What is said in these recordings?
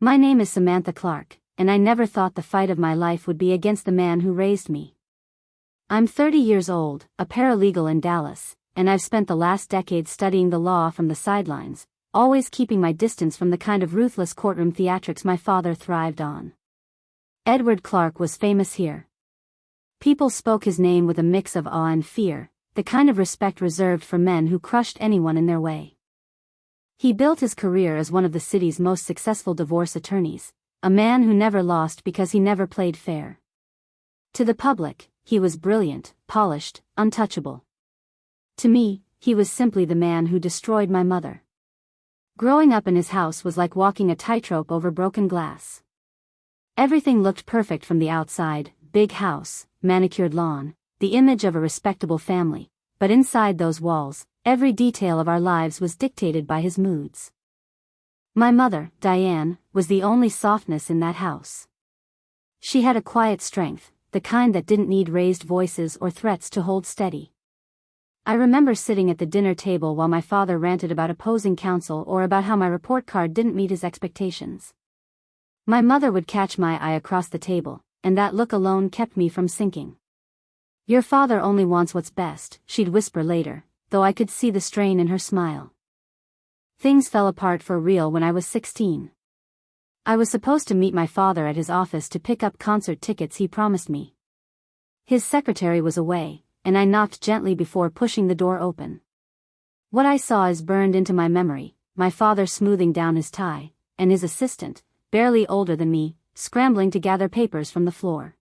My name is Samantha Clark, and I never thought the fight of my life would be against the man who raised me. I'm 30 years old, a paralegal in Dallas, and I've spent the last decade studying the law from the sidelines, always keeping my distance from the kind of ruthless courtroom theatrics my father thrived on. Edward Clark was famous here. People spoke his name with a mix of awe and fear, the kind of respect reserved for men who crushed anyone in their way. He built his career as one of the city's most successful divorce attorneys, a man who never lost because he never played fair. To the public, he was brilliant, polished, untouchable. To me, he was simply the man who destroyed my mother. Growing up in his house was like walking a tightrope over broken glass. Everything looked perfect from the outside: big house, manicured lawn, the image of a respectable family, but inside those walls, every detail of our lives was dictated by his moods. My mother, Diane, was the only softness in that house. She had a quiet strength, the kind that didn't need raised voices or threats to hold steady. I remember sitting at the dinner table while my father ranted about opposing counsel or about how my report card didn't meet his expectations. My mother would catch my eye across the table, and that look alone kept me from sinking. "Your father only wants what's best," she'd whisper later, though I could see the strain in her smile. Things fell apart for real when I was 16. I was supposed to meet my father at his office to pick up concert tickets he promised me. His secretary was away, and I knocked gently before pushing the door open. What I saw is burned into my memory: my father smoothing down his tie, and his assistant, barely older than me, scrambling to gather papers from the floor.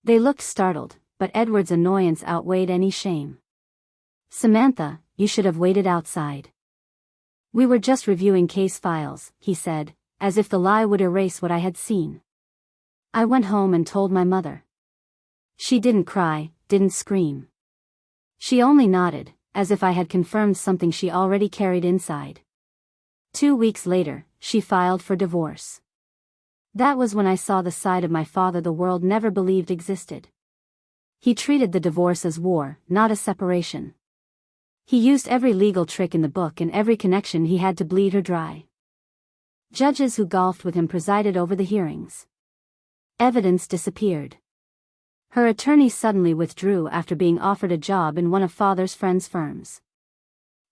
They looked startled, but Edward's annoyance outweighed any shame. "Samantha, you should have waited outside." "We were just reviewing case files," he said, as if the lie would erase what I had seen. I went home and told my mother. She didn't cry, didn't scream. She only nodded, as if I had confirmed something she already carried inside. 2 weeks later, she filed for divorce. That was when I saw the side of my father the world never believed existed. He treated the divorce as war, not a separation. He used every legal trick in the book and every connection he had to bleed her dry. Judges who golfed with him presided over the hearings. Evidence disappeared. Her attorney suddenly withdrew after being offered a job in one of father's friends' firms.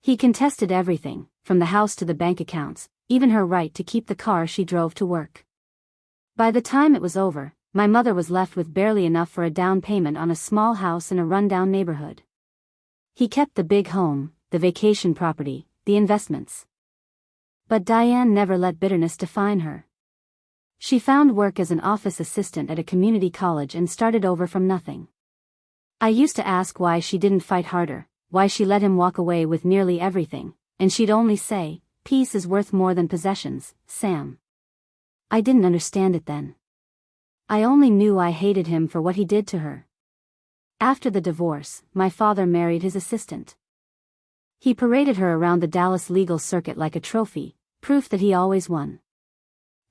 He contested everything, from the house to the bank accounts, even her right to keep the car she drove to work. By the time it was over, my mother was left with barely enough for a down payment on a small house in a rundown neighborhood. He kept the big home, the vacation property, the investments. But Diane never let bitterness define her. She found work as an office assistant at a community college and started over from nothing. I used to ask why she didn't fight harder, why she let him walk away with nearly everything, and she'd only say, "Peace is worth more than possessions, Sam." I didn't understand it then. I only knew I hated him for what he did to her. After the divorce, my father married his assistant. He paraded her around the Dallas legal circuit like a trophy, proof that he always won.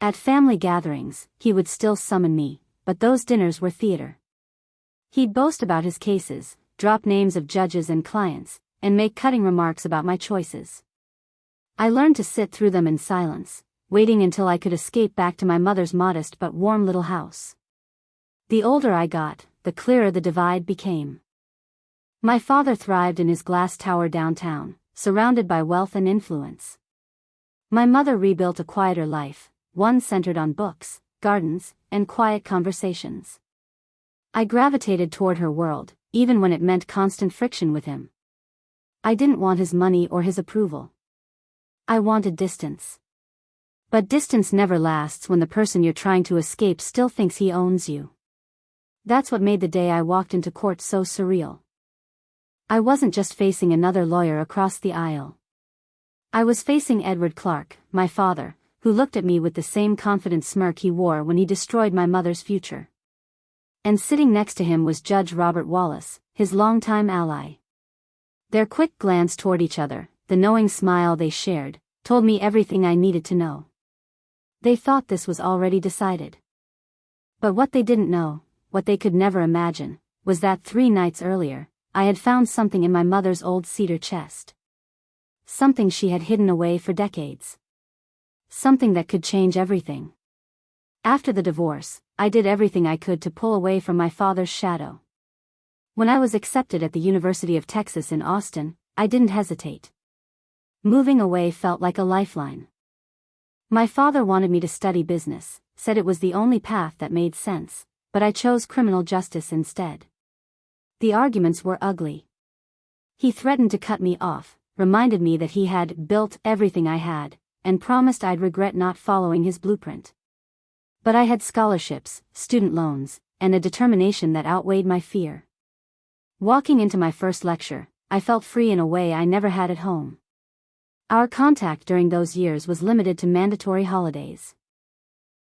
At family gatherings, he would still summon me, but those dinners were theater. He'd boast about his cases, drop names of judges and clients, and make cutting remarks about my choices. I learned to sit through them in silence, waiting until I could escape back to my mother's modest but warm little house. The older I got, the clearer the divide became. My father thrived in his glass tower downtown, surrounded by wealth and influence. My mother rebuilt a quieter life, one centered on books, gardens, and quiet conversations. I gravitated toward her world, even when it meant constant friction with him. I didn't want his money or his approval. I wanted distance. But distance never lasts when the person you're trying to escape still thinks he owns you. That's what made the day I walked into court so surreal. I wasn't just facing another lawyer across the aisle. I was facing Edward Clark, my father, who looked at me with the same confident smirk he wore when he destroyed my mother's future. And sitting next to him was Judge Robert Wallace, his longtime ally. Their quick glance toward each other, the knowing smile they shared, told me everything I needed to know. They thought this was already decided. But what they didn't know, what they could never imagine, was that 3 nights earlier, I had found something in my mother's old cedar chest. Something she had hidden away for decades. something that could change everything. After the divorce, I did everything I could to pull away from my father's shadow. When I was accepted at the University of Texas in Austin, I didn't hesitate. Moving away felt like a lifeline. My father wanted me to study business, said it was the only path that made sense, but I chose criminal justice instead. The arguments were ugly. He threatened to cut me off, reminded me that he had built everything I had, and promised I'd regret not following his blueprint. But I had scholarships, student loans, and a determination that outweighed my fear. Walking into my first lecture, I felt free in a way I never had at home. Our contact during those years was limited to mandatory holidays.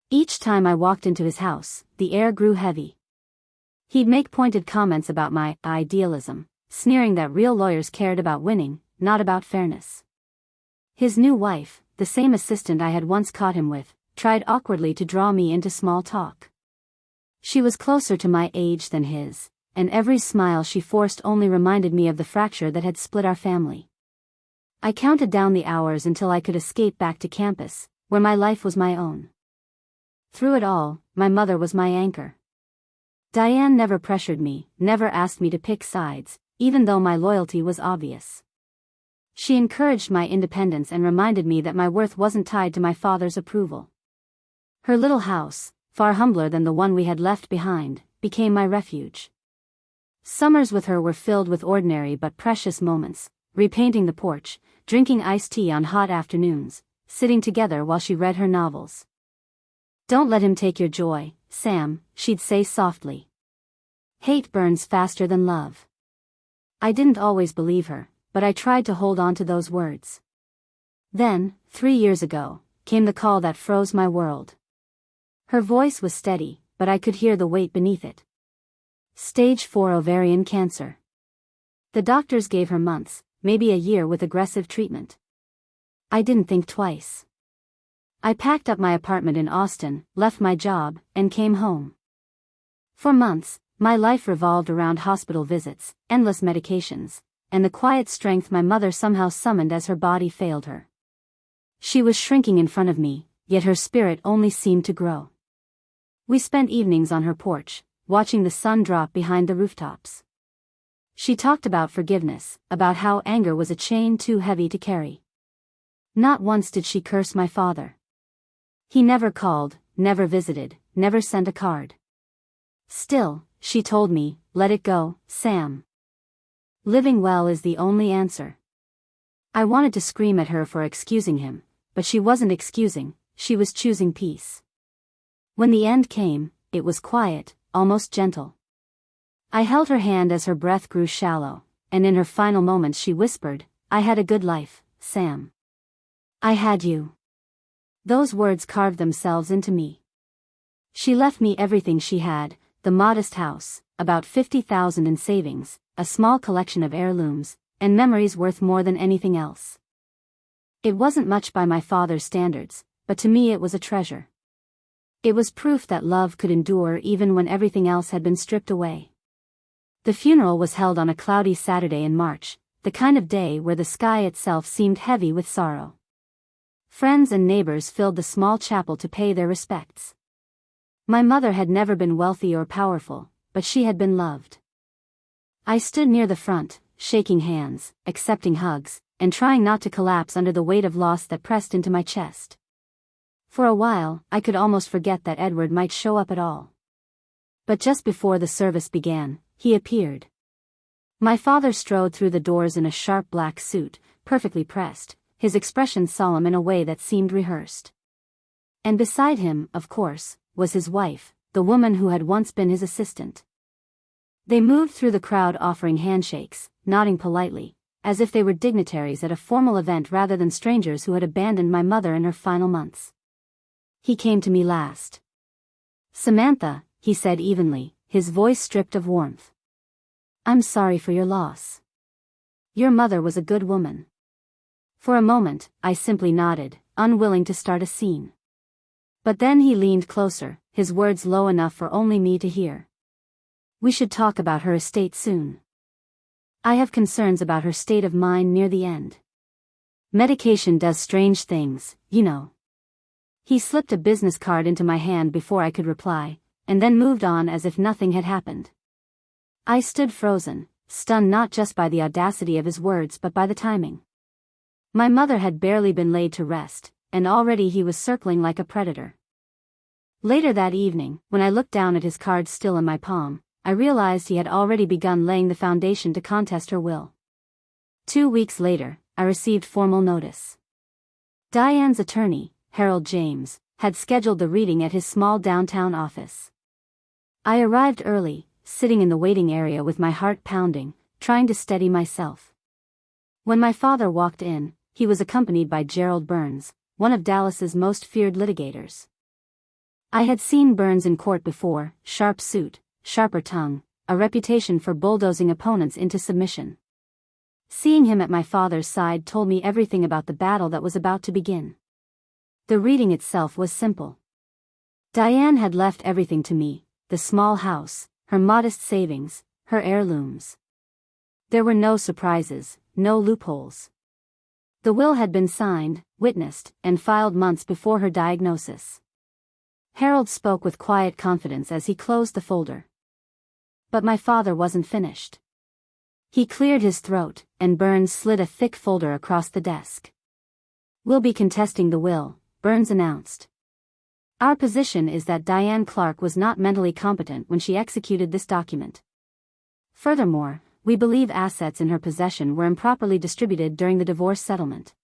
Each time I walked into his house, the air grew heavy. He'd make pointed comments about my idealism, sneering that real lawyers cared about winning, not about fairness. His new wife, the same assistant I had once caught him with, tried awkwardly to draw me into small talk. She was closer to my age than his, and every smile she forced only reminded me of the fracture that had split our family. I counted down the hours until I could escape back to campus, where my life was my own. Through it all, my mother was my anchor. Diane never pressured me, never asked me to pick sides, even though my loyalty was obvious. She encouraged my independence and reminded me that my worth wasn't tied to my father's approval. Her little house, far humbler than the one we had left behind, became my refuge. Summers with her were filled with ordinary but precious moments, repainting the porch, drinking iced tea on hot afternoons, sitting together while she read her novels. "Don't let him take your joy, Sam," she'd say softly. "Hate burns faster than love." I didn't always believe her, but I tried to hold on to those words. Then, 3 years ago, came the call that froze my world. Her voice was steady, but I could hear the weight beneath it. Stage 4 ovarian cancer. The doctors gave her months, maybe a year with aggressive treatment. I didn't think twice. I packed up my apartment in Austin, left my job, and came home. For months, my life revolved around hospital visits, endless medications, and the quiet strength my mother somehow summoned as her body failed her. She was shrinking in front of me, yet her spirit only seemed to grow. We spent evenings on her porch, watching the sun drop behind the rooftops. She talked about forgiveness, about how anger was a chain too heavy to carry. Not once did she curse my father. He never called, never visited, never sent a card. Still, she told me, "Let it go, Sam. Living well is the only answer." I wanted to scream at her for excusing him, but she wasn't excusing, she was choosing peace. When the end came, it was quiet, almost gentle. I held her hand as her breath grew shallow, and in her final moments she whispered, "I had a good life, Sam. I had you." Those words carved themselves into me. She left me everything she had, the modest house, about $50,000 in savings, a small collection of heirlooms, and memories worth more than anything else. It wasn't much by my father's standards, but to me it was a treasure. It was proof that love could endure even when everything else had been stripped away. The funeral was held on a cloudy Saturday in March, the kind of day where the sky itself seemed heavy with sorrow. Friends and neighbors filled the small chapel to pay their respects. My mother had never been wealthy or powerful, but she had been loved. I stood near the front, shaking hands, accepting hugs, and trying not to collapse under the weight of loss that pressed into my chest. For a while, I could almost forget that Edward might show up at all. But just before the service began, he appeared. My father strode through the doors in a sharp black suit, perfectly pressed, his expression solemn in a way that seemed rehearsed. And beside him, of course, was his wife, the woman who had once been his assistant. They moved through the crowd offering handshakes, nodding politely, as if they were dignitaries at a formal event rather than strangers who had abandoned my mother in her final months. He came to me last. "Samantha," he said evenly, his voice stripped of warmth. "I'm sorry for your loss. Your mother was a good woman." For a moment, I simply nodded, unwilling to start a scene. But then he leaned closer, his words low enough for only me to hear. "We should talk about her estate soon. I have concerns about her state of mind near the end. Medication does strange things, you know." He slipped a business card into my hand before I could reply, and then moved on as if nothing had happened. I stood frozen, stunned not just by the audacity of his words but by the timing. My mother had barely been laid to rest, and already he was circling like a predator. Later that evening, when I looked down at his card still in my palm, I realized he had already begun laying the foundation to contest her will. 2 weeks later, I received formal notice. Diane's attorney, Harold James, had scheduled the reading at his small downtown office. I arrived early, sitting in the waiting area with my heart pounding, trying to steady myself. When my father walked in, he was accompanied by Gerald Burns, one of Dallas's most feared litigators. I had seen Burns in court before, sharp suit, sharper tongue, a reputation for bulldozing opponents into submission. Seeing him at my father's side told me everything about the battle that was about to begin. The reading itself was simple. Diane had left everything to me, the small house, her modest savings, her heirlooms. There were no surprises, no loopholes. The will had been signed, witnessed, and filed months before her diagnosis. Harold spoke with quiet confidence as he closed the folder. But my father wasn't finished. He cleared his throat, and Burns slid a thick folder across the desk. "We'll be contesting the will," Burns announced. "Our position is that Diane Clark was not mentally competent when she executed this document. Furthermore, we believe assets in her possession were improperly distributed during the divorce settlement."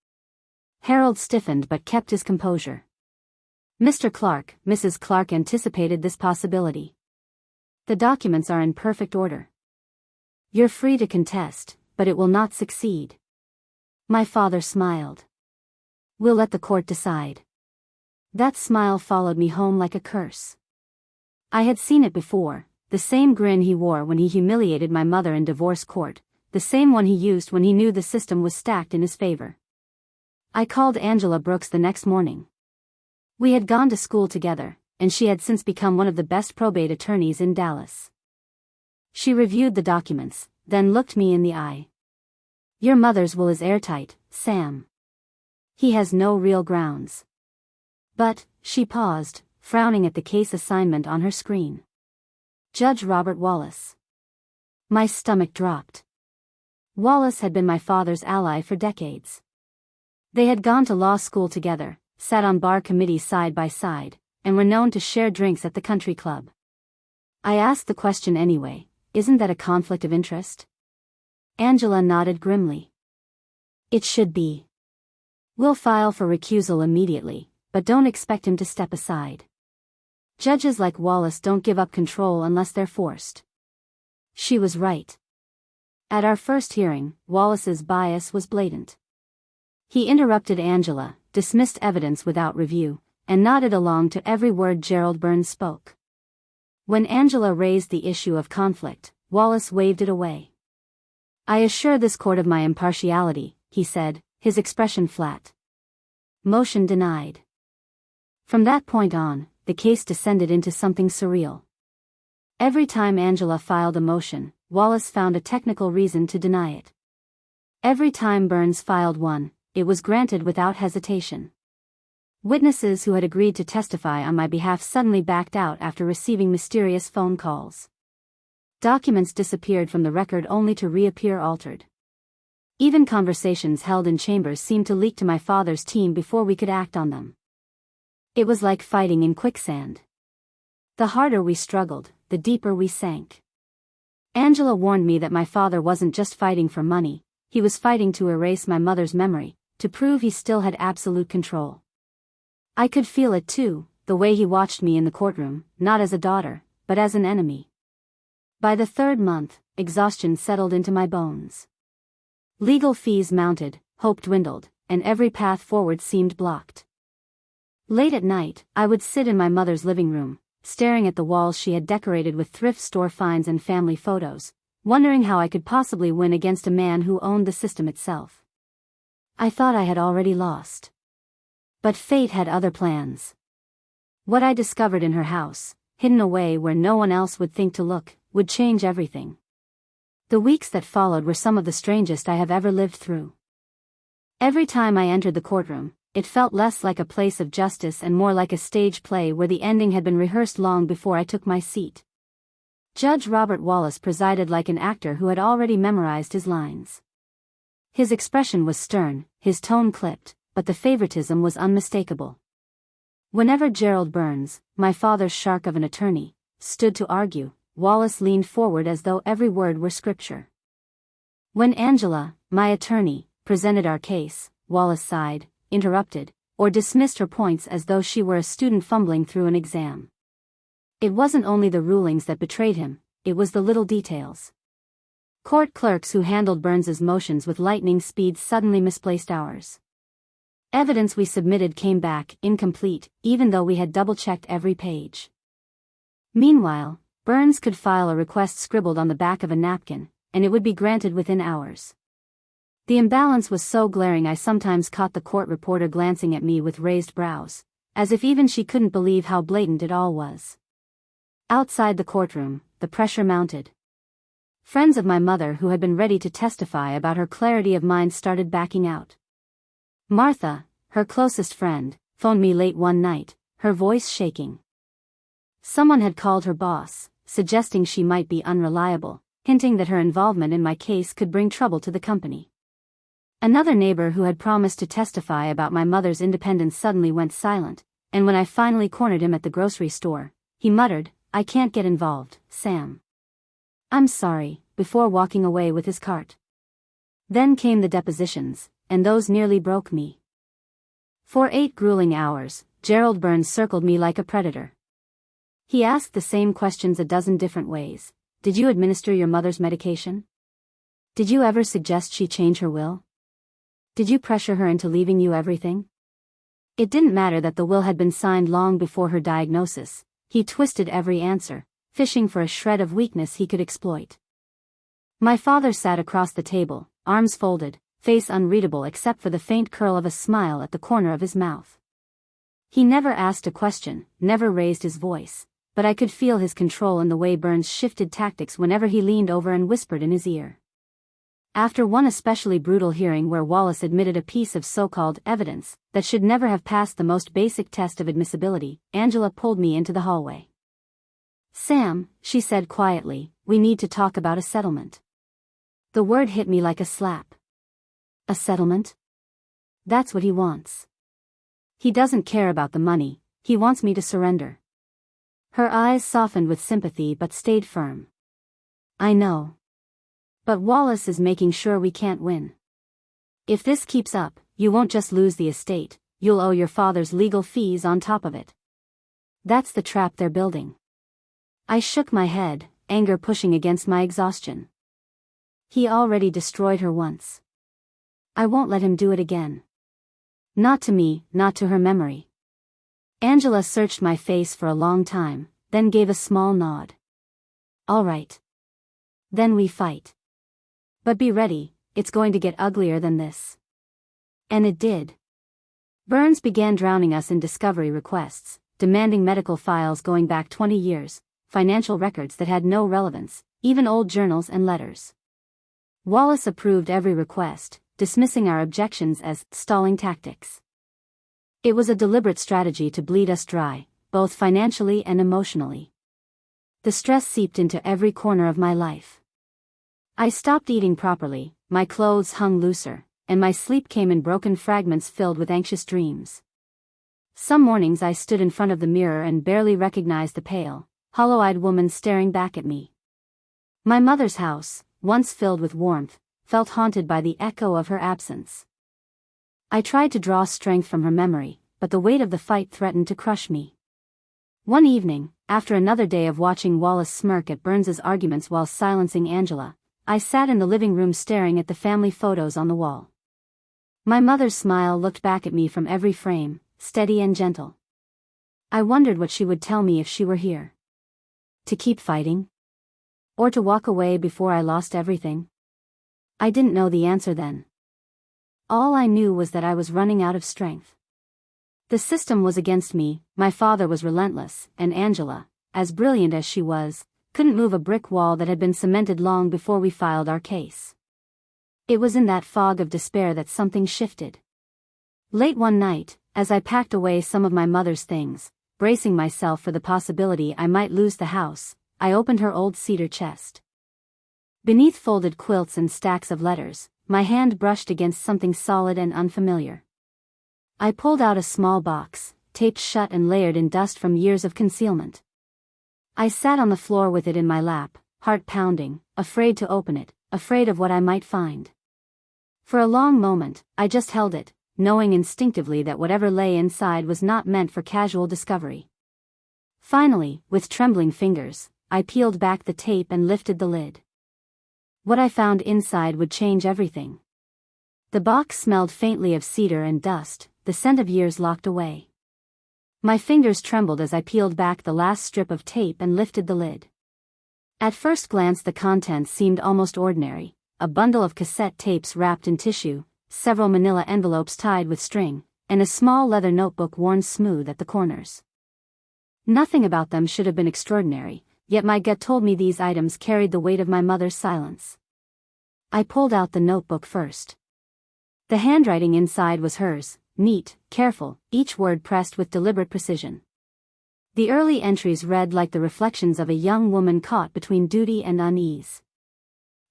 Harold stiffened but kept his composure. "Mr. Clark, Mrs. Clark anticipated this possibility. The documents are in perfect order. You're free to contest, but it will not succeed." My father smiled. "We'll let the court decide." That smile followed me home like a curse. I had seen it before, the same grin he wore when he humiliated my mother in divorce court, the same one he used when he knew the system was stacked in his favor. I called Angela Brooks the next morning. We had gone to school together, and she had since become one of the best probate attorneys in Dallas. She reviewed the documents, then looked me in the eye. "Your mother's will is airtight, Sam. He has no real grounds." "But," she paused, frowning at the case assignment on her screen. "Judge Robert Wallace." My stomach dropped. Wallace had been my father's ally for decades. They had gone to law school together, sat on bar committees side by side, and were known to share drinks at the country club. I asked the question anyway, "Isn't that a conflict of interest?" Angela nodded grimly. "It should be. We'll file for recusal immediately, but don't expect him to step aside. Judges like Wallace don't give up control unless they're forced." She was right. At our first hearing, Wallace's bias was blatant. He interrupted Angela, dismissed evidence without review, and nodded along to every word Gerald Burns spoke. When Angela raised the issue of conflict, Wallace waved it away. "I assure this court of my impartiality," he said, his expression flat. Motion denied. From that point on, the case descended into something surreal. Every time Angela filed a motion, Wallace found a technical reason to deny it. Every time Burns filed one, it was granted without hesitation. Witnesses who had agreed to testify on my behalf suddenly backed out after receiving mysterious phone calls. Documents disappeared from the record only to reappear altered. Even conversations held in chambers seemed to leak to my father's team before we could act on them. It was like fighting in quicksand. The harder we struggled, the deeper we sank. Angela warned me that my father wasn't just fighting for money, he was fighting to erase my mother's memory, to prove he still had absolute control. I could feel it too, the way he watched me in the courtroom, not as a daughter, but as an enemy. By the third month, exhaustion settled into my bones. Legal fees mounted, hope dwindled, and every path forward seemed blocked. Late at night, I would sit in my mother's living room, staring at the walls she had decorated with thrift store finds and family photos, wondering how I could possibly win against a man who owned the system itself. I thought I had already lost. But fate had other plans. What I discovered in her house, hidden away where no one else would think to look, would change everything. The weeks that followed were some of the strangest I have ever lived through. Every time I entered the courtroom, it felt less like a place of justice and more like a stage play where the ending had been rehearsed long before I took my seat. Judge Robert Wallace presided like an actor who had already memorized his lines. His expression was stern, his tone clipped, but the favoritism was unmistakable. Whenever Gerald Burns, my father's shark of an attorney, stood to argue, Wallace leaned forward as though every word were scripture. When Angela, my attorney, presented our case, Wallace sighed, interrupted, or dismissed her points as though she were a student fumbling through an exam. It wasn't only the rulings that betrayed him, it was the little details. Court clerks who handled Burns's motions with lightning speed suddenly misplaced ours. Evidence we submitted came back incomplete, even though we had double-checked every page. Meanwhile, Burns could file a request scribbled on the back of a napkin, and it would be granted within hours. The imbalance was so glaring I sometimes caught the court reporter glancing at me with raised brows, as if even she couldn't believe how blatant it all was. Outside the courtroom, the pressure mounted. Friends of my mother who had been ready to testify about her clarity of mind started backing out. Martha, her closest friend, phoned me late one night, her voice shaking. Someone had called her boss, suggesting she might be unreliable, hinting that her involvement in my case could bring trouble to the company. Another neighbor who had promised to testify about my mother's independence suddenly went silent, and when I finally cornered him at the grocery store, he muttered, "I can't get involved, Sam. I'm sorry," before walking away with his cart. Then came the depositions, and those nearly broke me. For 8 grueling hours, Gerald Burns circled me like a predator. He asked the same questions a dozen different ways. Did you administer your mother's medication? Did you ever suggest she change her will? Did you pressure her into leaving you everything? It didn't matter that the will had been signed long before her diagnosis. He twisted every answer, fishing for a shred of weakness he could exploit. My father sat across the table, arms folded, face unreadable except for the faint curl of a smile at the corner of his mouth. He never asked a question, never raised his voice, but I could feel his control in the way Burns shifted tactics whenever he leaned over and whispered in his ear. After one especially brutal hearing where Wallace admitted a piece of so-called evidence that should never have passed the most basic test of admissibility, Angela pulled me into the hallway. "Sam," she said quietly, "we need to talk about a settlement." The word hit me like a slap. A settlement? That's what he wants. He doesn't care about the money, he wants me to surrender. Her eyes softened with sympathy but stayed firm. I know. But Wallace is making sure we can't win. If this keeps up, you won't just lose the estate, you'll owe your father's legal fees on top of it. That's the trap they're building. I shook my head, anger pushing against my exhaustion. He already destroyed her once. I won't let him do it again. Not to me, not to her memory. Angela searched my face for a long time, then gave a small nod. All right. Then we fight. But be ready, it's going to get uglier than this. And it did. Burns began drowning us in discovery requests, demanding medical files going back 20 years, financial records that had no relevance, even old journals and letters. Wallace approved every request, dismissing our objections as stalling tactics. It was a deliberate strategy to bleed us dry, both financially and emotionally. The stress seeped into every corner of my life. I stopped eating properly, my clothes hung looser, and my sleep came in broken fragments filled with anxious dreams. Some mornings I stood in front of the mirror and barely recognized the pale, hollow-eyed woman staring back at me. My mother's house, once filled with warmth, felt haunted by the echo of her absence. I tried to draw strength from her memory, but the weight of the fight threatened to crush me. One evening, after another day of watching Wallace smirk at Burns's arguments while silencing Angela, I sat in the living room staring at the family photos on the wall. My mother's smile looked back at me from every frame, steady and gentle. I wondered what she would tell me if she were here. To keep fighting? Or to walk away before I lost everything? I didn't know the answer then. All I knew was that I was running out of strength. The system was against me, my father was relentless, and Angela, as brilliant as she was, couldn't move a brick wall that had been cemented long before we filed our case. It was in that fog of despair that something shifted. Late one night, as I packed away some of my mother's things, bracing myself for the possibility I might lose the house, I opened her old cedar chest. Beneath folded quilts and stacks of letters, my hand brushed against something solid and unfamiliar. I pulled out a small box, taped shut and layered in dust from years of concealment. I sat on the floor with it in my lap, heart pounding, afraid to open it, afraid of what I might find. For a long moment, I just held it, knowing instinctively that whatever lay inside was not meant for casual discovery. Finally, with trembling fingers, I peeled back the tape and lifted the lid. What I found inside would change everything. The box smelled faintly of cedar and dust, the scent of years locked away. My fingers trembled as I peeled back the last strip of tape and lifted the lid. At first glance the contents seemed almost ordinary, a bundle of cassette tapes wrapped in tissue, several manila envelopes tied with string, and a small leather notebook worn smooth at the corners. Nothing about them should have been extraordinary, yet my gut told me these items carried the weight of my mother's silence. I pulled out the notebook first. The handwriting inside was hers, neat, careful, each word pressed with deliberate precision. The early entries read like the reflections of a young woman caught between duty and unease.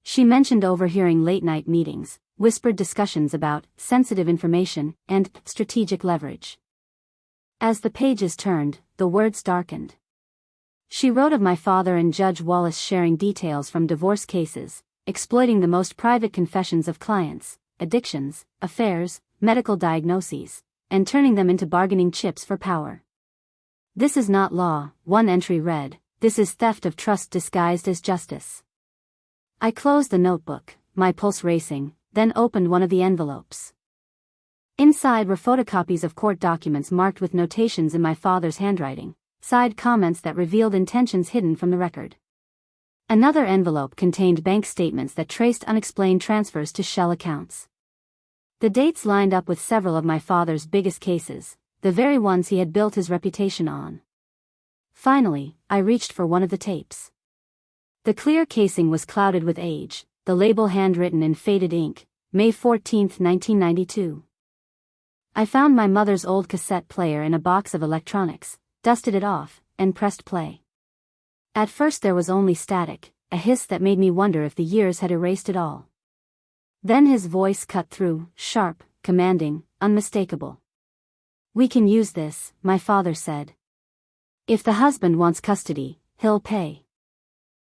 She mentioned overhearing late-night meetings, whispered discussions about sensitive information and strategic leverage. As the pages turned, the words darkened. She wrote of my father and Judge Wallace sharing details from divorce cases, exploiting the most private confessions of clients, addictions, affairs, medical diagnoses, and turning them into bargaining chips for power. "This is not law," one entry read, "this is theft of trust disguised as justice." I closed the notebook, my pulse racing, then opened one of the envelopes. Inside were photocopies of court documents marked with notations in my father's handwriting, side comments that revealed intentions hidden from the record. Another envelope contained bank statements that traced unexplained transfers to shell accounts. The dates lined up with several of my father's biggest cases, the very ones he had built his reputation on. Finally, I reached for one of the tapes. The clear casing was clouded with age, the label handwritten in faded ink, May 14, 1992. I found my mother's old cassette player in a box of electronics, dusted it off, and pressed play. At first there was only static, a hiss that made me wonder if the years had erased it all. Then his voice cut through, sharp, commanding, unmistakable. "We can use this," my father said. "If the husband wants custody, he'll pay.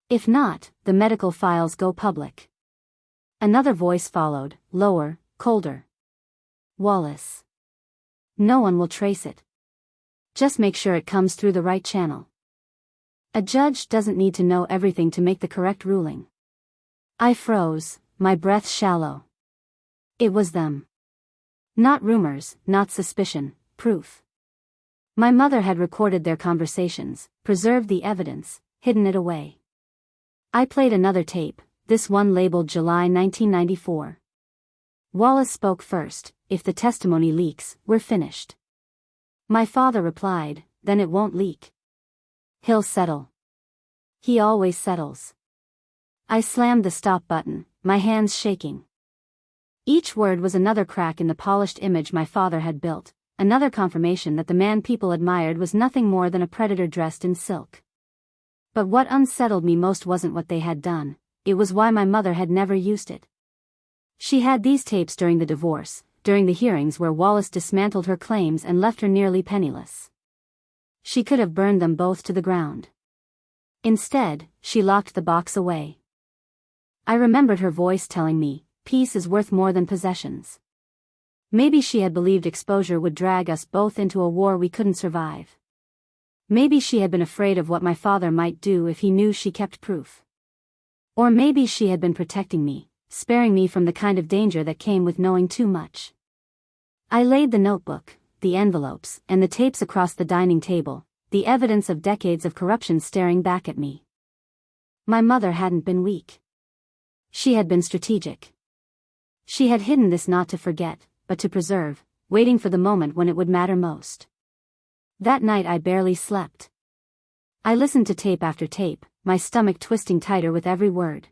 If not, the medical files go public." Another voice followed, lower, colder. "Wallace. No one will trace it. Just make sure it comes through the right channel. A judge doesn't need to know everything to make the correct ruling." I froze, my breath shallow. It was them. Not rumors, not suspicion, proof. My mother had recorded their conversations, preserved the evidence, hidden it away. I played another tape, this one labeled July 1994. Wallace spoke first, "If the testimony leaks, we're finished." My father replied, "Then it won't leak. He'll settle. He always settles." I slammed the stop button, my hands shaking. Each word was another crack in the polished image my father had built, another confirmation that the man people admired was nothing more than a predator dressed in silk. But what unsettled me most wasn't what they had done, it was why my mother had never used it. She had these tapes during the divorce, during the hearings where Wallace dismantled her claims and left her nearly penniless. She could have burned them both to the ground. Instead, she locked the box away. I remembered her voice telling me, "Peace is worth more than possessions." Maybe she had believed exposure would drag us both into a war we couldn't survive. Maybe she had been afraid of what my father might do if he knew she kept proof. Or maybe she had been protecting me, sparing me from the kind of danger that came with knowing too much. I laid the notebook, the envelopes, and the tapes across the dining table, the evidence of decades of corruption staring back at me. My mother hadn't been weak. She had been strategic. She had hidden this not to forget, but to preserve, waiting for the moment when it would matter most. That night I barely slept. I listened to tape after tape, my stomach twisting tighter with every word.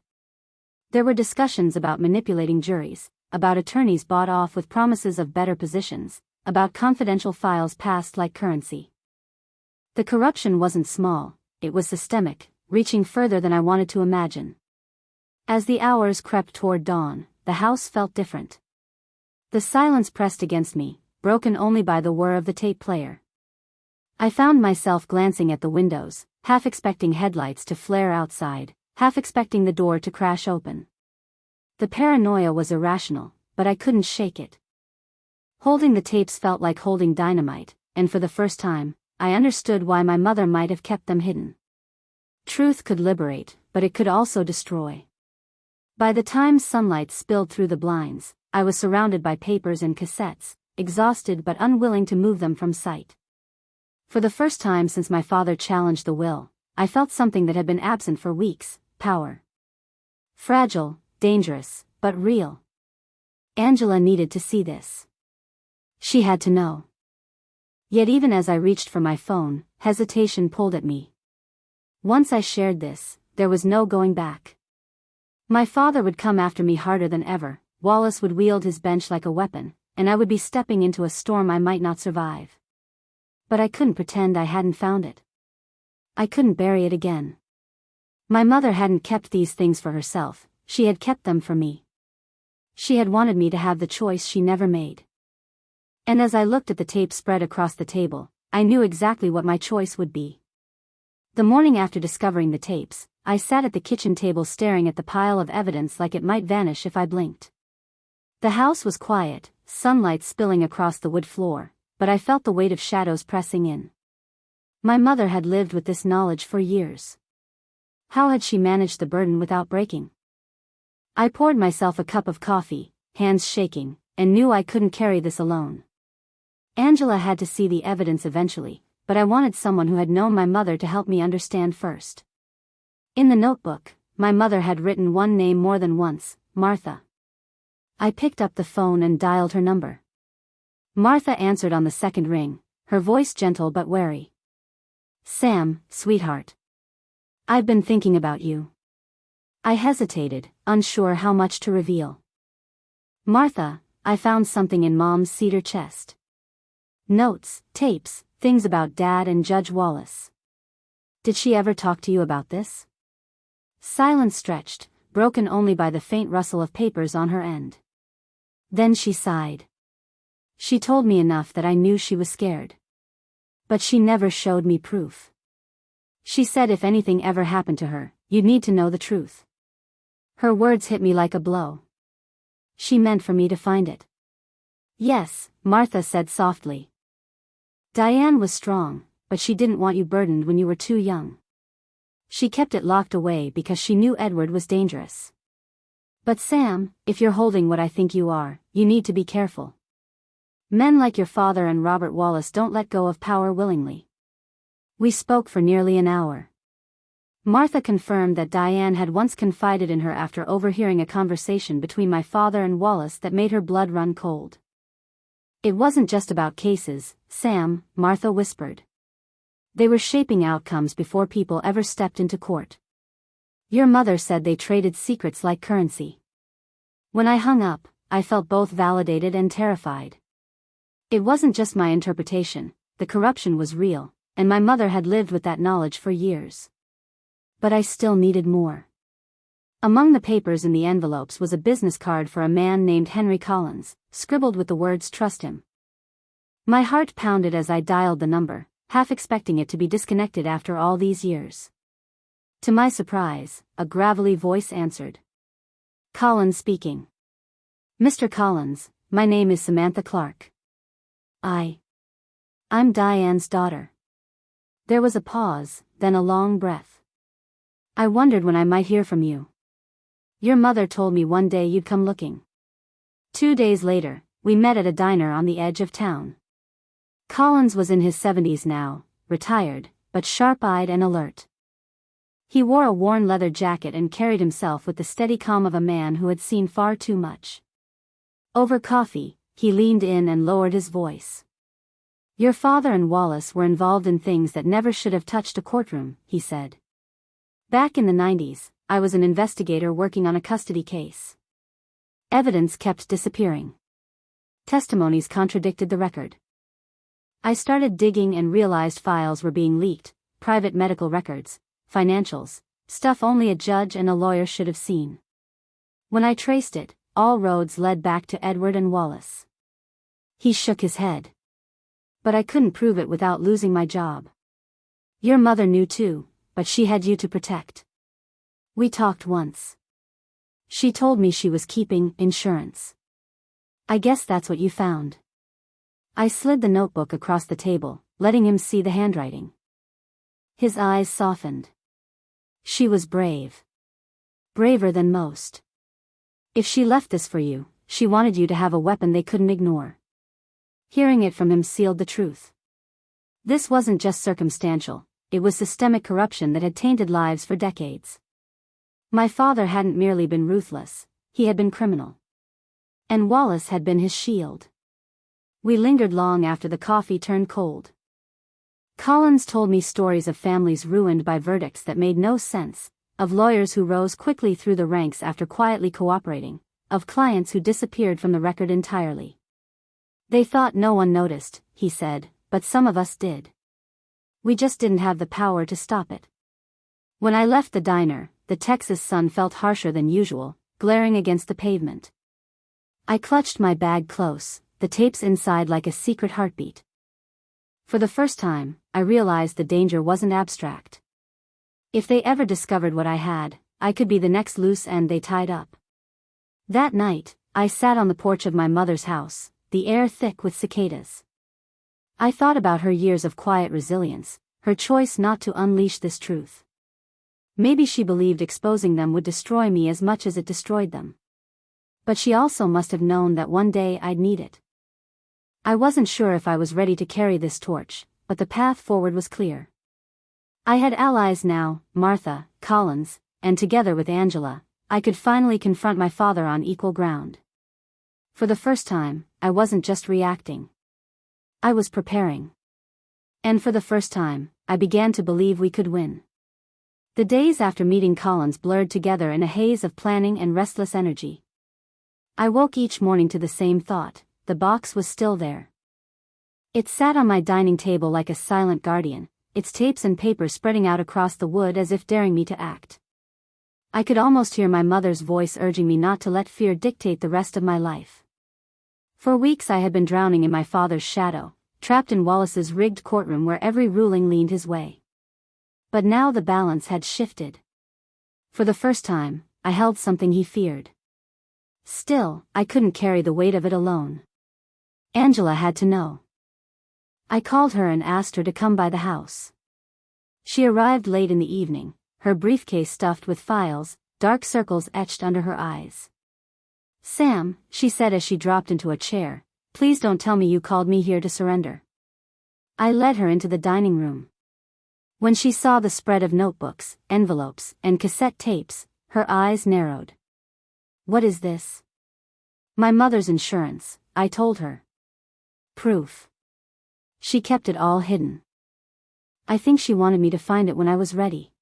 There were discussions about manipulating juries, about attorneys bought off with promises of better positions, about confidential files passed like currency. The corruption wasn't small, it was systemic, reaching further than I wanted to imagine. As the hours crept toward dawn, the house felt different. The silence pressed against me, broken only by the whir of the tape player. I found myself glancing at the windows, half expecting headlights to flare outside, half expecting the door to crash open. The paranoia was irrational, but I couldn't shake it. Holding the tapes felt like holding dynamite, and for the first time, I understood why my mother might have kept them hidden. Truth could liberate, but it could also destroy. By the time sunlight spilled through the blinds, I was surrounded by papers and cassettes, exhausted but unwilling to move them from sight. For the first time since my father challenged the will, I felt something that had been absent for weeks: power. Fragile, dangerous, but real. Angela needed to see this. She had to know. Yet even as I reached for my phone, hesitation pulled at me. Once I shared this, there was no going back. My father would come after me harder than ever, Wallace would wield his bench like a weapon, and I would be stepping into a storm I might not survive. But I couldn't pretend I hadn't found it. I couldn't bury it again. My mother hadn't kept these things for herself, she had kept them for me. She had wanted me to have the choice she never made. And as I looked at the tape spread across the table, I knew exactly what my choice would be. The morning after discovering the tapes, I sat at the kitchen table staring at the pile of evidence like it might vanish if I blinked. The house was quiet, sunlight spilling across the wood floor, but I felt the weight of shadows pressing in. My mother had lived with this knowledge for years. How had she managed the burden without breaking? I poured myself a cup of coffee, hands shaking, and knew I couldn't carry this alone. Angela had to see the evidence eventually, but I wanted someone who had known my mother to help me understand first. In the notebook, my mother had written one name more than once: Martha. I picked up the phone and dialed her number. Martha answered on the second ring, her voice gentle but wary. "Sam, sweetheart. I've been thinking about you." I hesitated, unsure how much to reveal. "Martha, I found something in Mom's cedar chest. Notes, tapes, things about Dad and Judge Wallace. Did she ever talk to you about this?" Silence stretched, broken only by the faint rustle of papers on her end. Then she sighed. "She told me enough that I knew she was scared. But she never showed me proof. She said if anything ever happened to her, you'd need to know the truth." Her words hit me like a blow. She meant for me to find it. "Yes," Martha said softly. "Diane was strong, but she didn't want you burdened when you were too young. She kept it locked away because she knew Edward was dangerous. But Sam, if you're holding what I think you are, you need to be careful. Men like your father and Robert Wallace don't let go of power willingly." We spoke for nearly an hour. Martha confirmed that Diane had once confided in her after overhearing a conversation between my father and Wallace that made her blood run cold. "It wasn't just about cases, Sam," Martha whispered. "They were shaping outcomes before people ever stepped into court. Your mother said they traded secrets like currency." When I hung up, I felt both validated and terrified. It wasn't just my interpretation, the corruption was real, and my mother had lived with that knowledge for years. But I still needed more. Among the papers in the envelopes was a business card for a man named Henry Collins, scribbled with the words "Trust him." My heart pounded as I dialed the number, half expecting it to be disconnected after all these years. To my surprise, a gravelly voice answered. "Collins speaking." "Mr. Collins, my name is Samantha Clark. I'm Diane's daughter." There was a pause, then a long breath. "I wondered when I might hear from you. Your mother told me one day you'd come looking." 2 days later, we met at a diner on the edge of town. Collins was in his 70s now, retired, but sharp-eyed and alert. He wore a worn leather jacket and carried himself with the steady calm of a man who had seen far too much. Over coffee, he leaned in and lowered his voice. "Your father and Wallace were involved in things that never should have touched a courtroom," he said. "Back in the 90s, I was an investigator working on a custody case. Evidence kept disappearing. Testimonies contradicted the record. I started digging and realized files were being leaked, private medical records, financials, stuff only a judge and a lawyer should have seen. When I traced it, all roads led back to Edward and Wallace. He shook his head. But I couldn't prove it without losing my job. Your mother knew too, but she had you to protect. We talked once. She told me she was keeping insurance. I guess that's what you found. I slid the notebook across the table, letting him see the handwriting. His eyes softened. She was brave. Braver than most. If she left this for you, she wanted you to have a weapon they couldn't ignore. Hearing it from him sealed the truth. This wasn't just circumstantial, it was systemic corruption that had tainted lives for decades. My father hadn't merely been ruthless, he had been criminal. And Wallace had been his shield. We lingered long after the coffee turned cold. Collins told me stories of families ruined by verdicts that made no sense, of lawyers who rose quickly through the ranks after quietly cooperating, of clients who disappeared from the record entirely. They thought no one noticed, he said, but some of us did. We just didn't have the power to stop it. When I left the diner, the Texas sun felt harsher than usual, glaring against the pavement. I clutched my bag close, the tapes inside like a secret heartbeat. For the first time, I realized the danger wasn't abstract. If they ever discovered what I had, I could be the next loose end they tied up. That night, I sat on the porch of my mother's house, the air thick with cicadas. I thought about her years of quiet resilience, her choice not to unleash this truth. Maybe she believed exposing them would destroy me as much as it destroyed them. But she also must have known that one day I'd need it. I wasn't sure if I was ready to carry this torch, but the path forward was clear. I had allies now, Martha, Collins, and together with Angela, I could finally confront my father on equal ground. For the first time, I wasn't just reacting. I was preparing. And for the first time, I began to believe we could win. The days after meeting Collins blurred together in a haze of planning and restless energy. I woke each morning to the same thought, the box was still there. It sat on my dining table like a silent guardian, its tapes and paper spreading out across the wood as if daring me to act. I could almost hear my mother's voice urging me not to let fear dictate the rest of my life. For weeks I had been drowning in my father's shadow, trapped in Wallace's rigged courtroom where every ruling leaned his way. But now the balance had shifted. For the first time, I held something he feared. Still, I couldn't carry the weight of it alone. Angela had to know. I called her and asked her to come by the house. She arrived late in the evening, her briefcase stuffed with files, dark circles etched under her eyes. "Sam," she said as she dropped into a chair, "please don't tell me you called me here to surrender." I led her into the dining room. When she saw the spread of notebooks, envelopes, and cassette tapes, her eyes narrowed. "What is this?" "My mother's insurance," I told her. "Proof." She kept it all hidden. I think she wanted me to find it when I was ready.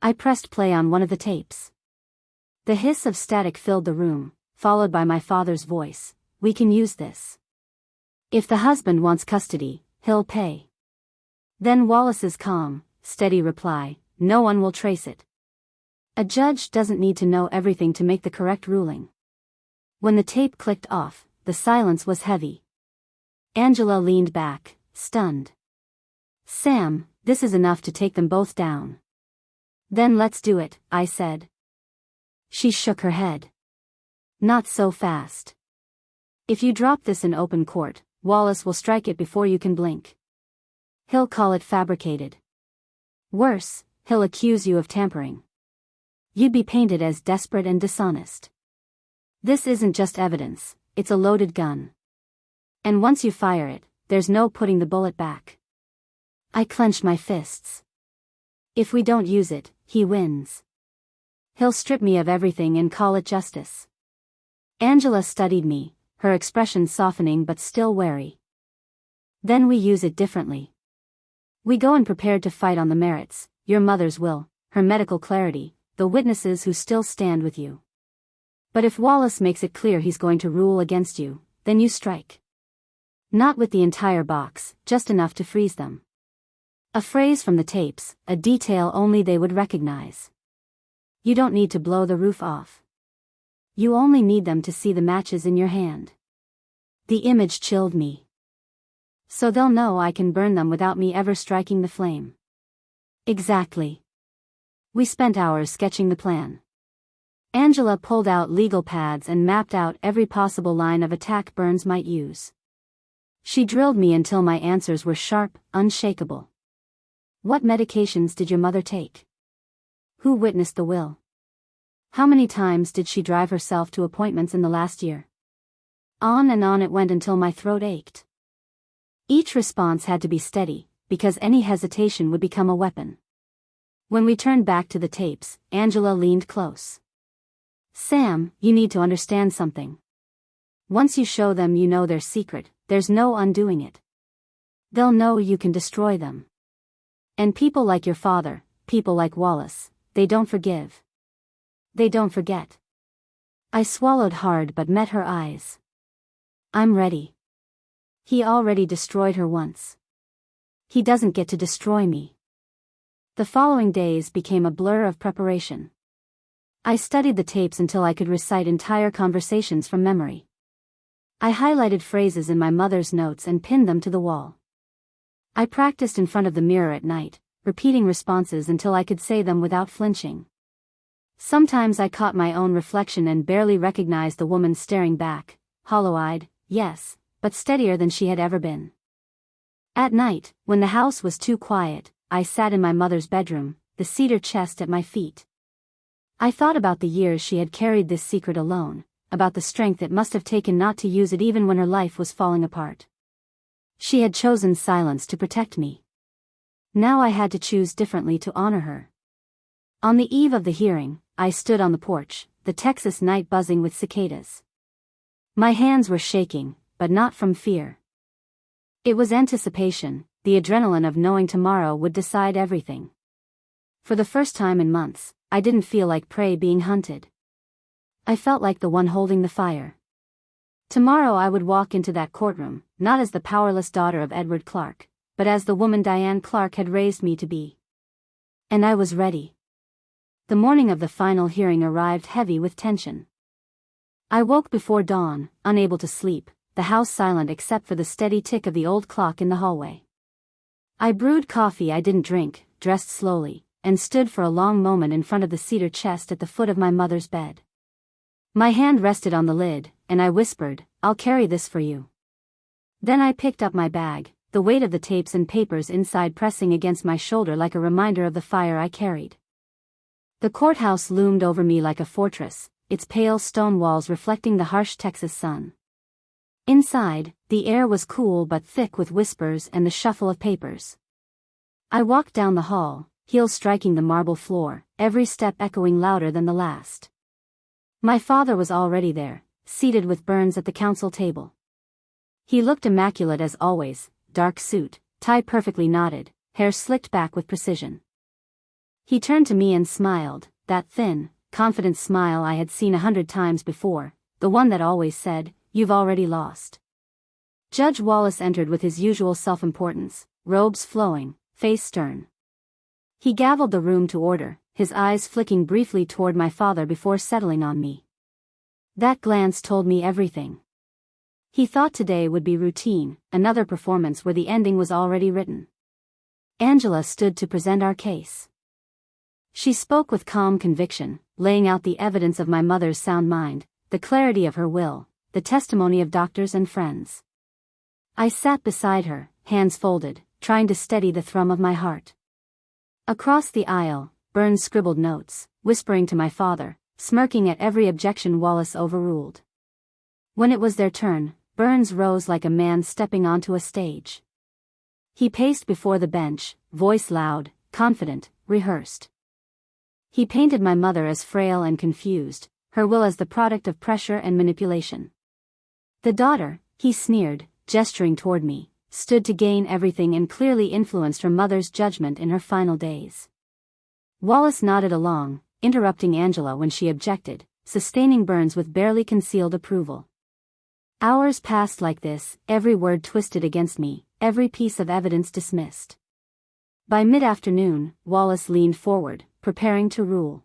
I pressed play on one of the tapes. The hiss of static filled the room, followed by my father's voice, "We can use this. If the husband wants custody, he'll pay." Then Wallace's calm, steady reply, "No one will trace it. A judge doesn't need to know everything to make the correct ruling." When the tape clicked off, the silence was heavy. Angela leaned back, stunned. "Sam, this is enough to take them both down." "Then let's do it," I said. She shook her head. "Not so fast. If you drop this in open court, Wallace will strike it before you can blink. He'll call it fabricated. Worse, he'll accuse you of tampering. You'd be painted as desperate and dishonest. This isn't just evidence, it's a loaded gun. And once you fire it, there's no putting the bullet back." I clenched my fists. If we don't use it, he wins. He'll strip me of everything and call it justice. Angela studied me, her expression softening but still wary. "Then we use it differently. We go in prepared to fight on the merits, your mother's will, her medical clarity, the witnesses who still stand with you. But if Wallace makes it clear he's going to rule against you, then you strike. Not with the entire box, just enough to freeze them. A phrase from the tapes, a detail only they would recognize. You don't need to blow the roof off. You only need them to see the matches in your hand. The image chilled me. So they'll know I can burn them without me ever striking the flame. Exactly. We spent hours sketching the plan. Angela pulled out legal pads and mapped out every possible line of attack Burns might use. She drilled me until my answers were sharp, unshakable. What medications did your mother take? Who witnessed the will? How many times did she drive herself to appointments in the last year? On and on it went until my throat ached. Each response had to be steady, because any hesitation would become a weapon. When we turned back to the tapes, Angela leaned close. Sam, you need to understand something. Once you show them you know their secret, there's no undoing it. They'll know you can destroy them. And people like your father, people like Wallace, they don't forgive. They don't forget. I swallowed hard but met her eyes. I'm ready. He already destroyed her once. He doesn't get to destroy me. The following days became a blur of preparation. I studied the tapes until I could recite entire conversations from memory. I highlighted phrases in my mother's notes and pinned them to the wall. I practiced in front of the mirror at night, repeating responses until I could say them without flinching. Sometimes I caught my own reflection and barely recognized the woman staring back, hollow-eyed, yes, but steadier than she had ever been. At night, when the house was too quiet, I sat in my mother's bedroom, the cedar chest at my feet. I thought about the years she had carried this secret alone, about the strength it must have taken not to use it even when her life was falling apart. She had chosen silence to protect me. Now I had to choose differently to honor her. On the eve of the hearing, I stood on the porch, the Texas night buzzing with cicadas. My hands were shaking, but not from fear. It was anticipation, the adrenaline of knowing tomorrow would decide everything. For the first time in months, I didn't feel like prey being hunted. I felt like the one holding the fire. Tomorrow I would walk into that courtroom, not as the powerless daughter of Edward Clark, but as the woman Diane Clark had raised me to be. And I was ready. The morning of the final hearing arrived heavy with tension. I woke before dawn, unable to sleep, the house silent except for the steady tick of the old clock in the hallway. I brewed coffee I didn't drink, dressed slowly, and stood for a long moment in front of the cedar chest at the foot of my mother's bed. My hand rested on the lid, and I whispered, "I'll carry this for you." Then I picked up my bag, the weight of the tapes and papers inside pressing against my shoulder like a reminder of the fire I carried. The courthouse loomed over me like a fortress, its pale stone walls reflecting the harsh Texas sun. Inside, the air was cool but thick with whispers and the shuffle of papers. I walked down the hall, heels striking the marble floor, every step echoing louder than the last. My father was already there, seated with Burns at the counsel table. He looked immaculate as always, dark suit, tie perfectly knotted, hair slicked back with precision. He turned to me and smiled, that thin, confident smile I had seen 100 times before, the one that always said, "You've already lost." Judge Wallace entered with his usual self-importance, robes flowing, face stern. He gavelled the room to order, his eyes flicking briefly toward my father before settling on me. That glance told me everything. He thought today would be routine, another performance where the ending was already written. Angela stood to present our case. She spoke with calm conviction, laying out the evidence of my mother's sound mind, the clarity of her will, the testimony of doctors and friends. I sat beside her, hands folded, trying to steady the thrum of my heart. Across the aisle, Burns scribbled notes, whispering to my father, smirking at every objection Wallace overruled. When it was their turn, Burns rose like a man stepping onto a stage. He paced before the bench, voice loud, confident, rehearsed. He painted my mother as frail and confused, her will as the product of pressure and manipulation. The daughter, he sneered, gesturing toward me, stood to gain everything and clearly influenced her mother's judgment in her final days. Wallace nodded along, interrupting Angela when she objected, sustaining Burns with barely concealed approval. Hours passed like this, every word twisted against me, every piece of evidence dismissed. By mid-afternoon, Wallace leaned forward, preparing to rule.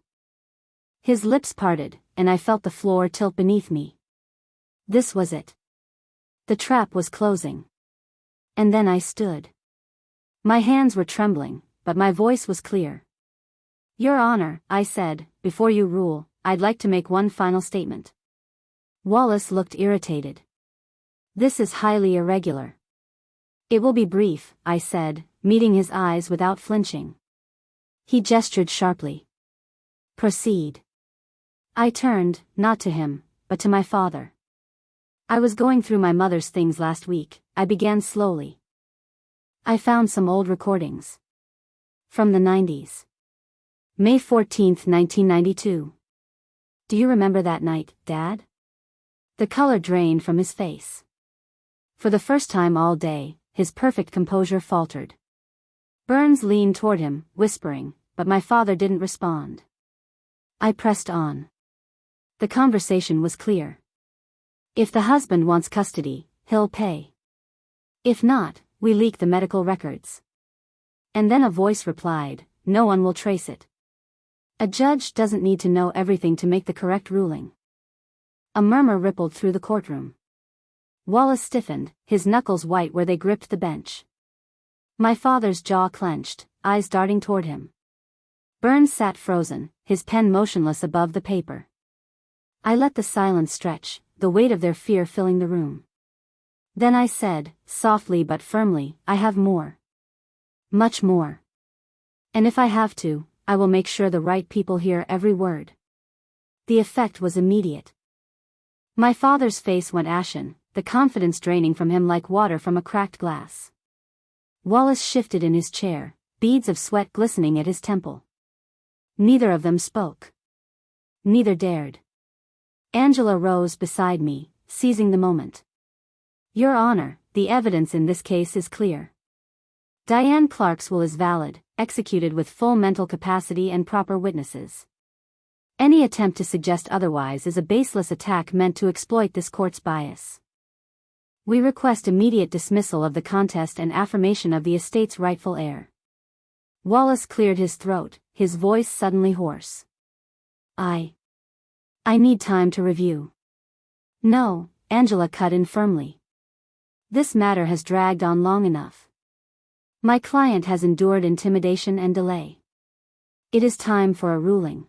His lips parted, and I felt the floor tilt beneath me. This was it. The trap was closing. And then I stood. My hands were trembling, but my voice was clear. "Your Honor," I said, "before you rule, I'd like to make one final statement." Wallace looked irritated. "This is highly irregular." "It will be brief," I said, meeting his eyes without flinching. He gestured sharply. "Proceed." I turned, not to him, but to my father. "I was going through my mother's things last week," I began slowly. "I found some old recordings. From the 90s. May 14, 1992. Do you remember that night, Dad?" The color drained from his face. For the first time all day, his perfect composure faltered. Burns leaned toward him, whispering, but my father didn't respond. I pressed on. The conversation was clear. If the husband wants custody, he'll pay. If not, we leak the medical records. And then a voice replied, "No one will trace it." A judge doesn't need to know everything to make the correct ruling. A murmur rippled through the courtroom. Wallace stiffened, his knuckles white where they gripped the bench. My father's jaw clenched, eyes darting toward him. Burns sat frozen, his pen motionless above the paper. I let the silence stretch, the weight of their fear filling the room. Then I said, softly but firmly, "I have more. Much more. And if I have to, I will make sure the right people hear every word." The effect was immediate. My father's face went ashen, the confidence draining from him like water from a cracked glass. Wallace shifted in his chair, beads of sweat glistening at his temple. Neither of them spoke. Neither dared. Angela rose beside me, seizing the moment. "Your Honor, the evidence in this case is clear. Diane Clark's will is valid, executed with full mental capacity and proper witnesses. Any attempt to suggest otherwise is a baseless attack meant to exploit this court's bias. We request immediate dismissal of the contest and affirmation of the estate's rightful heir." Wallace cleared his throat, his voice suddenly hoarse. I need time to review." "No," Angela cut in firmly. "This matter has dragged on long enough. My client has endured intimidation and delay. It is time for a ruling."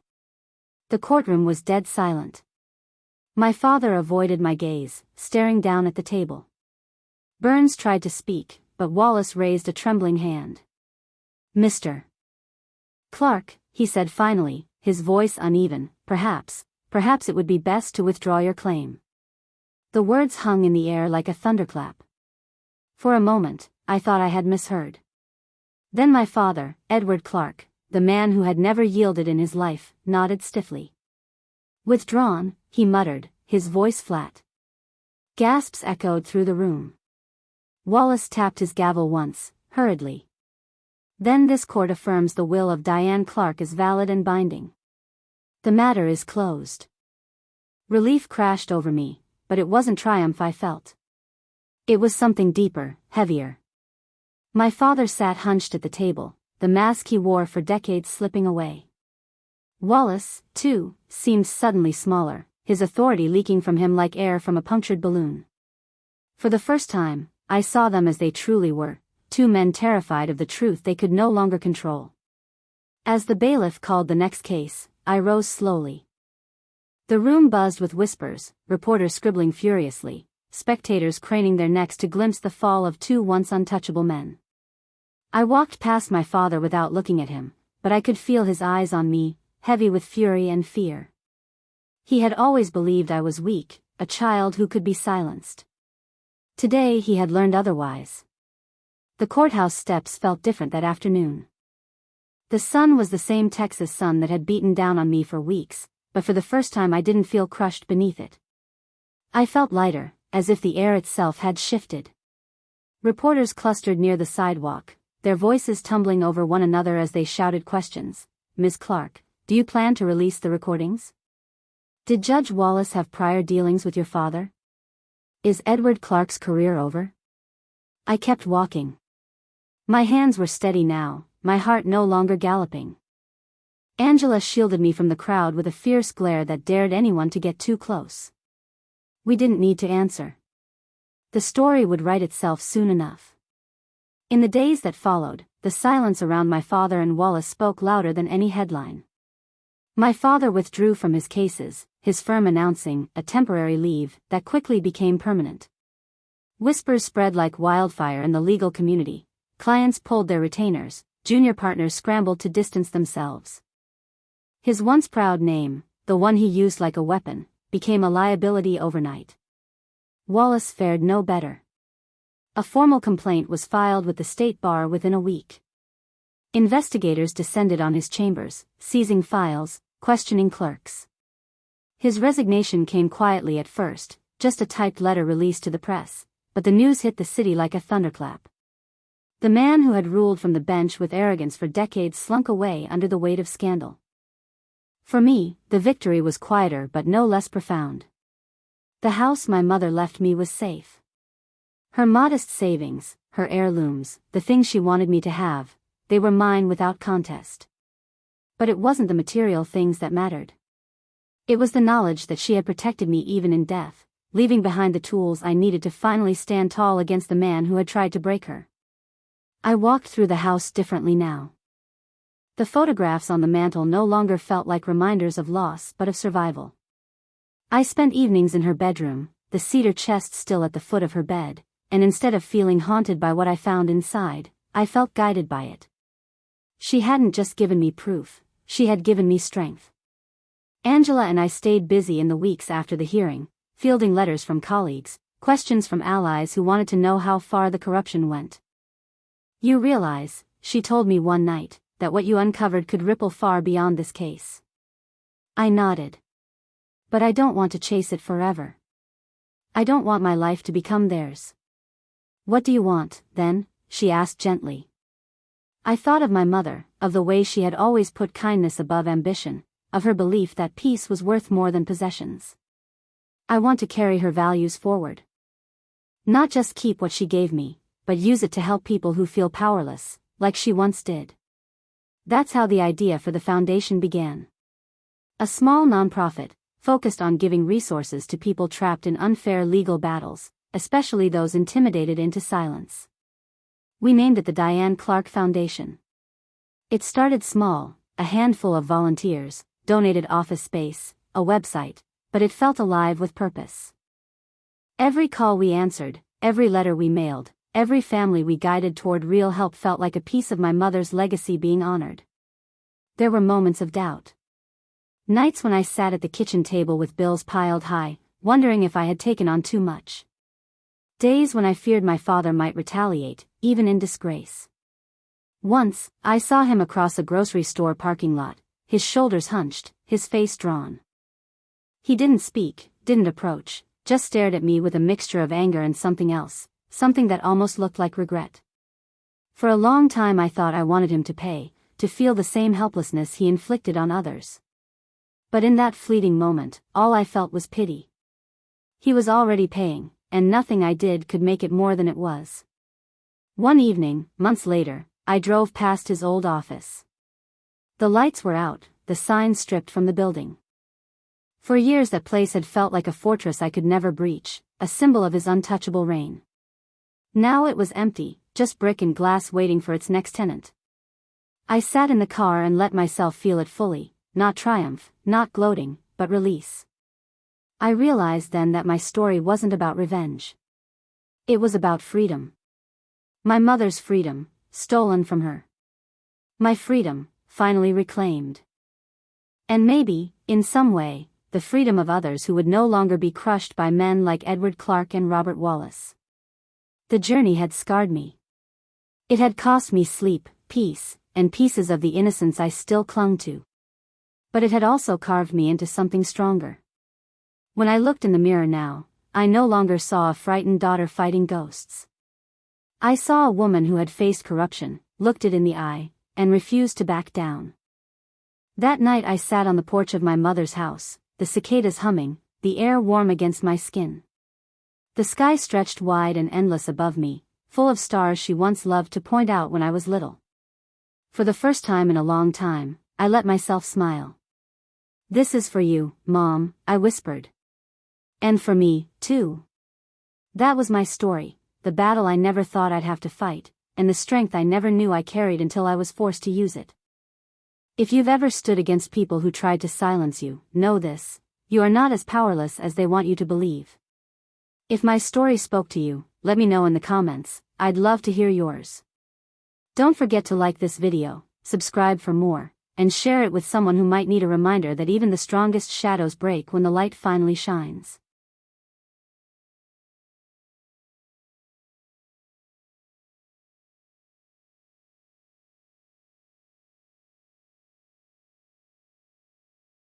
The courtroom was dead silent. My father avoided my gaze, staring down at the table. Burns tried to speak, but Wallace raised a trembling hand. "Mr. Clark," he said finally, his voice uneven, perhaps it would be best to withdraw your claim." The words hung in the air like a thunderclap. For a moment, I thought I had misheard. Then my father, Edward Clark, the man who had never yielded in his life, nodded stiffly. "Withdrawn," he muttered, his voice flat. Gasps echoed through the room. Wallace tapped his gavel once, hurriedly. "Then this court affirms the will of Diane Clark is valid and binding. The matter is closed." Relief crashed over me, but it wasn't triumph I felt. It was something deeper, heavier. My father sat hunched at the table, the mask he wore for decades slipping away. Wallace, too, seemed suddenly smaller, his authority leaking from him like air from a punctured balloon. For the first time, I saw them as they truly were, two men terrified of the truth they could no longer control. As the bailiff called the next case, I rose slowly. The room buzzed with whispers, reporters scribbling furiously, spectators craning their necks to glimpse the fall of two once untouchable men. I walked past my father without looking at him, but I could feel his eyes on me, heavy with fury and fear. He had always believed I was weak, a child who could be silenced. Today he had learned otherwise. The courthouse steps felt different that afternoon. The sun was the same Texas sun that had beaten down on me for weeks, but for the first time I didn't feel crushed beneath it. I felt lighter, as if the air itself had shifted. Reporters clustered near the sidewalk, their voices tumbling over one another as they shouted questions. "Ms. Clark, do you plan to release the recordings? Did Judge Wallace have prior dealings with your father? Is Edward Clark's career over? I kept walking. My hands were steady now, my heart no longer galloping. Angela shielded me from the crowd with a fierce glare that dared anyone to get too close. We didn't need to answer. The story would write itself soon enough. In the days that followed, the silence around my father and Wallace spoke louder than any headline. My father withdrew from his cases, his firm announcing a temporary leave that quickly became permanent. Whispers spread like wildfire in the legal community. Clients pulled their retainers, junior partners scrambled to distance themselves. His once proud name, the one he used like a weapon, became a liability overnight. Wallace fared no better. A formal complaint was filed with the state bar within a week. Investigators descended on his chambers, seizing files, questioning clerks. His resignation came quietly at first, just a typed letter released to the press, but the news hit the city like a thunderclap. The man who had ruled from the bench with arrogance for decades slunk away under the weight of scandal. For me, the victory was quieter but no less profound. The house my mother left me was safe. Her modest savings, her heirlooms, the things she wanted me to have, they were mine without contest. But it wasn't the material things that mattered. It was the knowledge that she had protected me even in death, leaving behind the tools I needed to finally stand tall against the man who had tried to break her. I walked through the house differently now. The photographs on the mantel no longer felt like reminders of loss but of survival. I spent evenings in her bedroom, the cedar chest still at the foot of her bed, and instead of feeling haunted by what I found inside, I felt guided by it. She hadn't just given me proof, she had given me strength. Angela and I stayed busy in the weeks after the hearing, fielding letters from colleagues, questions from allies who wanted to know how far the corruption went. You realize, she told me one night, that what you uncovered could ripple far beyond this case. I nodded. But I don't want to chase it forever. I don't want my life to become theirs. What do you want, then? She asked gently. I thought of my mother, of the way she had always put kindness above ambition, of her belief that peace was worth more than possessions. I want to carry her values forward. Not just keep what she gave me, but use it to help people who feel powerless, like she once did. That's how the idea for the foundation began. A small nonprofit, focused on giving resources to people trapped in unfair legal battles, especially those intimidated into silence. We named it the Diane Clark Foundation. It started small, a handful of volunteers, donated office space, a website, but it felt alive with purpose. Every call we answered, every letter we mailed, every family we guided toward real help felt like a piece of my mother's legacy being honored. There were moments of doubt. Nights when I sat at the kitchen table with bills piled high, wondering if I had taken on too much. Days when I feared my father might retaliate, even in disgrace. Once, I saw him across a grocery store parking lot, his shoulders hunched, his face drawn. He didn't speak, didn't approach, just stared at me with a mixture of anger and something else, something that almost looked like regret. For a long time I thought I wanted him to pay, to feel the same helplessness he inflicted on others. But in that fleeting moment, all I felt was pity. He was already paying, and nothing I did could make it more than it was. One evening, months later, I drove past his old office. The lights were out, the signs stripped from the building. For years that place had felt like a fortress I could never breach, a symbol of his untouchable reign. Now it was empty, just brick and glass waiting for its next tenant. I sat in the car and let myself feel it fully, not triumph, not gloating, but release. I realized then that my story wasn't about revenge. It was about freedom. My mother's freedom, stolen from her. My freedom, finally reclaimed. And maybe, in some way, the freedom of others who would no longer be crushed by men like Edward Clark and Robert Wallace. The journey had scarred me. It had cost me sleep, peace, and pieces of the innocence I still clung to. But it had also carved me into something stronger. When I looked in the mirror now, I no longer saw a frightened daughter fighting ghosts. I saw a woman who had faced corruption, looked it in the eye, and refused to back down. That night I sat on the porch of my mother's house, the cicadas humming, the air warm against my skin. The sky stretched wide and endless above me, full of stars she once loved to point out when I was little. For the first time in a long time, I let myself smile. "This is for you, Mom," I whispered. "And for me, too." That was my story, the battle I never thought I'd have to fight, and the strength I never knew I carried until I was forced to use it. If you've ever stood against people who tried to silence you, know this: you are not as powerless as they want you to believe. If my story spoke to you, let me know in the comments. I'd love to hear yours. Don't forget to like this video, subscribe for more, and share it with someone who might need a reminder that even the strongest shadows break when the light finally shines.